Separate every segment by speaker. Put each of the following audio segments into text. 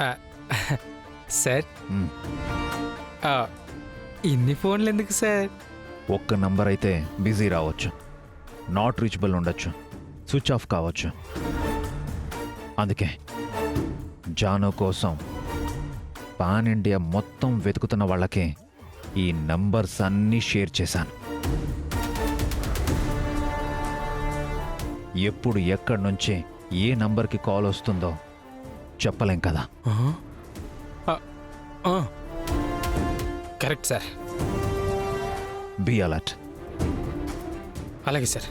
Speaker 1: ఆ, సార్
Speaker 2: మ్,
Speaker 1: ఆ, ఇన్ని ఫోన్లు ఎందుకు సార్?
Speaker 2: ఒక్క నంబర్ అయితే బిజీ రావచ్చు, నాట్ రీచబుల్ ఉండొచ్చు, స్విచ్ ఆఫ్ కావచ్చు. అందుకే జాను కోసం పాన్ ఇండియా మొత్తం వెతుకుతున్న వాళ్ళకి ఈ నంబర్స్ అన్నీ షేర్ చేశాను. ఎప్పుడు ఎక్కడి నుంచి ఏ నంబర్కి కాల్ వస్తుందో చెప్పలేం కదా.
Speaker 1: Correct sir.
Speaker 2: Be alert.
Speaker 1: అలాగే సార్.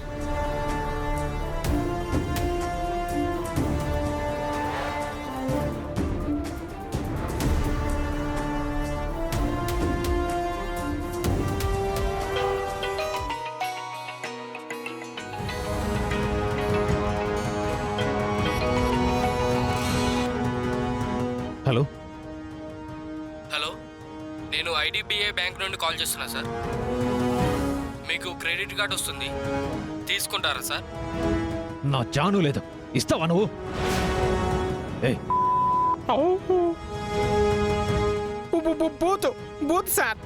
Speaker 2: హలో,
Speaker 3: హలో, నేను ఐడిబిఐ బ్యాంక్ నుండి కాల్ చేస్తున్నా సార్. మీకు క్రెడిట్ కార్డ్ వస్తుంది, తీసుకుంటారా సార్?
Speaker 2: నా జాను లేదు, ఇస్తావా నువ్వు? ఏయ్,
Speaker 1: బూత్ బూత్ సార్.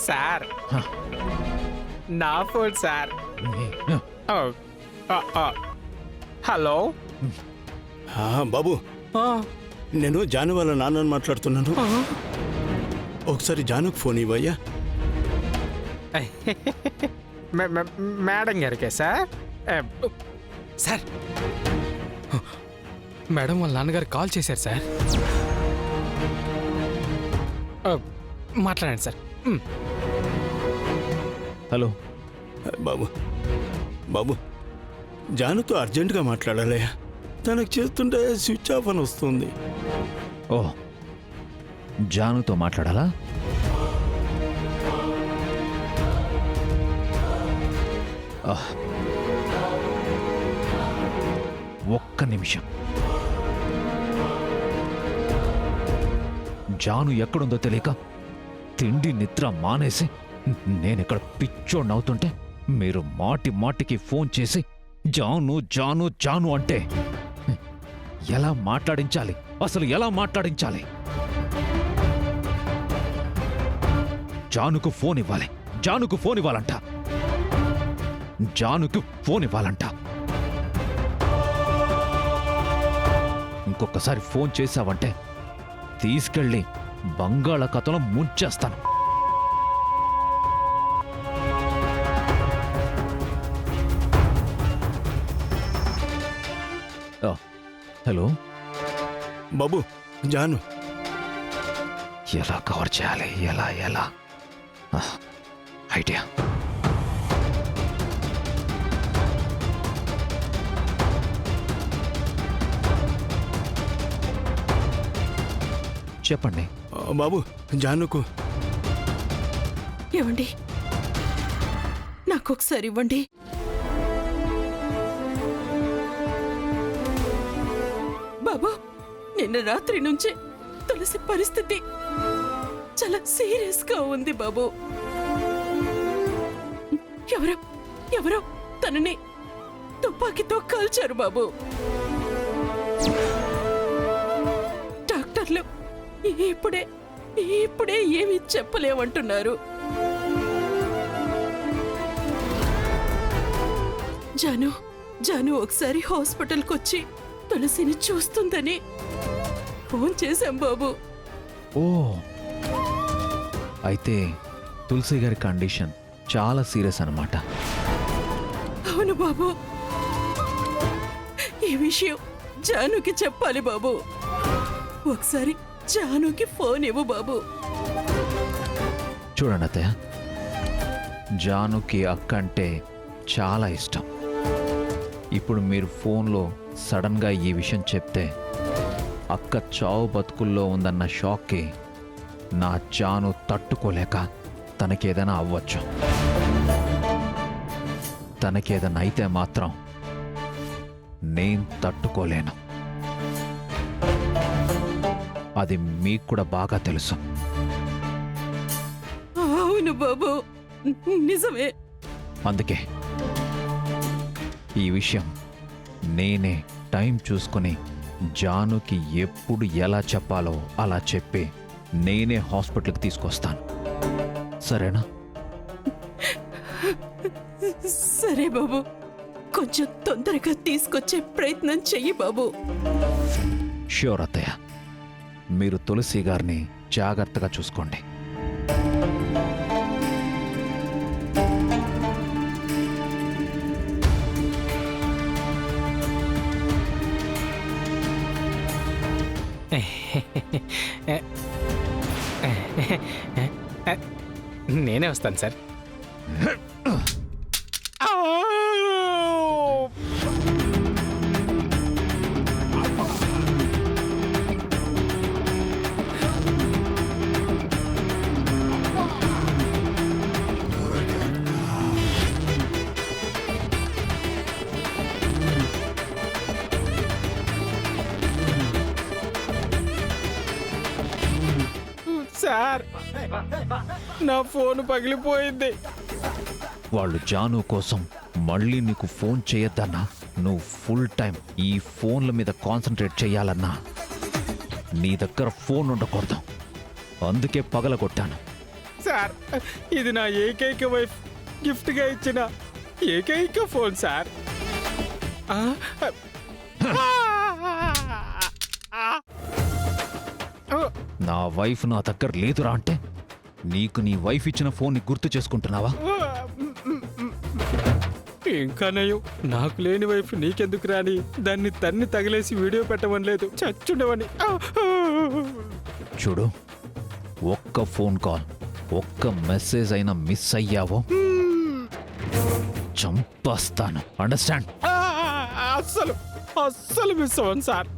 Speaker 1: సార్
Speaker 2: హ.
Speaker 1: నా ఫోన్ సార్.
Speaker 2: ఏయ్,
Speaker 1: ఓ, హలో.
Speaker 4: బాబు,
Speaker 1: ఆ,
Speaker 4: నేను జాను వాళ్ళ నాన్నని మాట్లాడుతున్నాను.
Speaker 1: ఆ.
Speaker 4: ఒకసారి జానుకు ఫోన్ ఇవ్వయ్యా.
Speaker 1: మేడం గారికే సార్. సార్, మేడం వాళ్ళ నాన్నగారు కాల్ చేశారు సార్. మాట్లాడండి సార్.
Speaker 2: హలో.
Speaker 4: బాబు బాబు జానుతో అర్జెంటుగా మాట్లాడాలయ్యా. తనకు చేస్తుంటే స్విచ్ ఆఫ్ అని వస్తుంది.
Speaker 2: ఓ, జానుతో మాట్లాడాలా? ఆహ్. ఒక్క నిమిషం. జాను ఎక్కడుందో తెలియక తిండి నిద్ర మానేసి నేనిక్కడ పిచ్చోడ్నవుతుంటే మీరు మాటి మాటికి ఫోన్ చేసి జాను జాను జాను అంటే ఎలా మాట్లాడించాలి? అసలు ఎలా మాట్లాడించాలి? జానుకు ఫోన్ ఇవ్వాలి, జానుకు ఫోన్ ఇవ్వాలంట, జానుకు ఫోన్ ఇవ్వాలంట. ఇంకొకసారి ఫోన్ చేశావంటే తీసుకెళ్ళి బంగాళాఖాతంలో ముంచేస్తాను. ఆ, హలో.
Speaker 4: బాబు, జాను
Speaker 2: ఎలా కవర్ చేయాలి? ఎలా ఐడియా. చెప్పండి.
Speaker 4: బాబు, జానుకు
Speaker 5: ఇవ్వండి, నాకొకసారి ఇవ్వండి. బాబు, నిన్న రాత్రి నుంచి తులసి పరిస్థితి చాలా సీరియస్ గా ఉంది బాబు. ఎవరో ఎవరో తనని తుపాకీతో కాల్చారు బాబు. డాక్టర్లు ఇప్పుడే ఏమీ చెప్పలేమంటున్నారు. జాను ఒకసారి హాస్పిటల్కి వచ్చి తులసిని చూస్తుందని ఫోన్ చేశాం బాబు.
Speaker 2: ఓ, అయితే తులసి గారి కండిషన్ చాలా సీరియస్ అన్నమాట.
Speaker 5: అవును బాబు, ఈ విషయం జానుకి చెప్పాలి బాబు. ఒకసారి జానుకి ఫోన్ ఇవ్వు బాబు.
Speaker 2: చూడండి అత్తయ్య, జానుకి అక్క అంటే చాలా ఇష్టం. ఇప్పుడు మీరు ఫోన్లో సడన్గా ఈ విషయం చెప్తే అక్క చావు బతుకుల్లో ఉందన్న షాక్కి నా జాను తట్టుకోలేక తనకేదైనా అవ్వచ్చు. తనకేదైనా అయితే మాత్రం నేను తట్టుకోలేను. అది మీకు కూడా బాగా తెలుసు.
Speaker 5: అవును బాబు, నిజమే.
Speaker 2: అందుకే ఈ విషయం నేనే టైం చూసుకుని జానుకి ఎప్పుడు ఎలా చెప్పాలో అలా చెప్పి నేనే హాస్పిటల్కి తీసుకొస్తాను. సరేనా?
Speaker 5: సరే బాబు, కొంచెం తొందరగా తీసుకొచ్చే ప్రయత్నం చెయ్యి బాబు.
Speaker 2: ష్యూర్ అత్తయ్య. మీరు తులసి గారిని జాగ్రత్తగా చూసుకోండి.
Speaker 1: నేనే వస్తాను సార్. సార్, నా ఫోన్ పగిలిపోయింది.
Speaker 2: వాళ్ళు జాను కోసం మళ్ళీ నీకు ఫోన్ చేయొద్దన్నా, నువ్వు ఫుల్ టైం ఈ ఫోన్ల మీద కాన్సన్ట్రేట్ చేయాలన్నా నీ దగ్గర ఫోన్ ఉండకూడదు. అందుకే పగలగొట్టాను.
Speaker 1: సార్, ఇది నా ఏకైక వైఫ్ గిఫ్ట్గా ఇచ్చిన ఏకైక ఫోన్ సార్. ఆ?
Speaker 2: నా వైఫ్ నా దగ్గర లేదురా అంటే నీకు నీ వైఫ్ ఇచ్చిన ఫోన్ని గుర్తు చేసుకుంటున్నావా?
Speaker 1: ఇంకా నయం, నాకు లేని వైఫ్ నీకెందుకు రాని దాన్ని తన్ని తగిలేసి వీడియో పెట్టమని లేదు, చచ్చుండవని.
Speaker 2: చూడు, ఒక్క ఫోన్ కాల్, ఒక్క మెసేజ్ అయినా మిస్ అయ్యావో చంపేస్తాను. అండర్స్టాండ్?
Speaker 1: అస్సలు అస్సలు మిస్ అవ్వను సార్.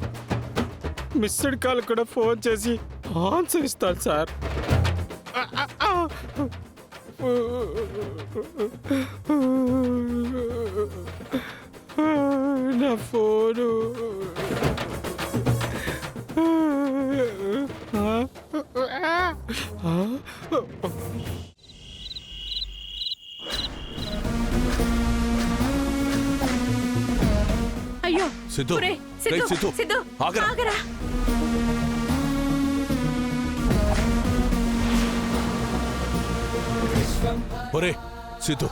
Speaker 1: మిస్డ్ కాల్ కూడా ఫోన్ చేసి ఆన్సర్ ఇస్తాను సార్. నా ఫోను.
Speaker 5: అయ్యో
Speaker 4: సిద్ధు,
Speaker 5: ఒరేయ్,
Speaker 4: రేయ్
Speaker 5: సిద్ధు,
Speaker 4: సిద్ధు,
Speaker 5: సిద్ధు,
Speaker 4: ఆగరా.
Speaker 5: ఆగరా.
Speaker 4: ఒరే సిద్ధు,